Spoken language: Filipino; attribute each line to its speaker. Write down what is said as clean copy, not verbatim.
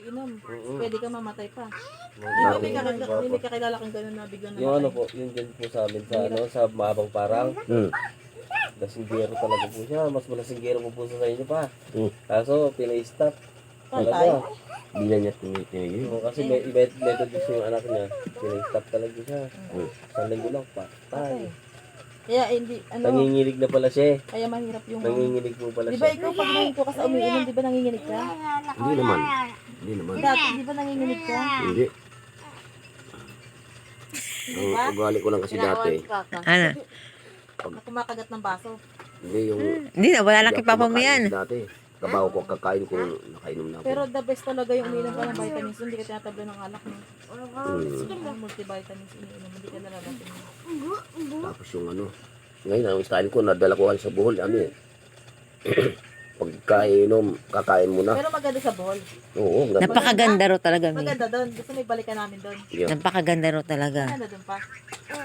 Speaker 1: inom.
Speaker 2: Mm-mm.
Speaker 1: Pwede ka mamatay pa.
Speaker 2: Dati,
Speaker 1: Hindi may kakilala kang gano'n na biglang
Speaker 2: yung ano
Speaker 1: namatay.
Speaker 2: po, yun din po sa amin sa ano, sa Mabang Parang. Lasinggero talaga po siya. Mas malasinggero po sa inyo pa. Kaso, pinay-stop.
Speaker 1: Patay.
Speaker 2: Talaga.
Speaker 3: Hindi na niya tinigil.
Speaker 2: Oo, kasi may methodist yung anak niya. Pinay-stop talaga siya. Sa linggo lang pa.
Speaker 1: Patay. Kaya hindi, ano,
Speaker 2: Nanginginig na pala siya eh.
Speaker 1: kaya mahirap yung...
Speaker 2: Nanginginig po pala
Speaker 1: Di ba
Speaker 2: siya.
Speaker 1: ikaw pag nahinto ka sa umiinom, di ba nanginginig ka?
Speaker 3: Hindi naman. Hindi naman.
Speaker 1: Dati, di ba nanginginig ka?
Speaker 3: Hindi.
Speaker 1: Hindi
Speaker 3: Ang
Speaker 1: ba?
Speaker 3: ugali ko lang kasi dati.
Speaker 4: Ano?
Speaker 1: Na kumakagat ng baso.
Speaker 3: Hindi yung...
Speaker 4: Hindi na, wala na
Speaker 3: hindi
Speaker 4: kay
Speaker 3: ako
Speaker 4: Papa mo
Speaker 3: kumakain
Speaker 4: yan.
Speaker 3: kasi dati. Kabaho ko kakain ko nakainom na ako.
Speaker 1: Pero the best talaga yung umiinom ka ng vitamins. Hindi ka tinatabla ng alak mo. Ang multivitamins iniinom, hindi ka nalalatin.
Speaker 3: Tapos yung ano. Ngayon ang style ko, nadala ko sa buhol. Ano eh. Pagkainom, kakain mo na.
Speaker 1: Pero maganda sa ball.
Speaker 3: Oo, ganda.
Speaker 4: Napakaganda ro talaga, Mi.
Speaker 1: Maganda doon. Gusto mo ibalikan namin doon.
Speaker 3: Yeah.
Speaker 4: Napakaganda ro talaga.
Speaker 1: Maganda doon pa.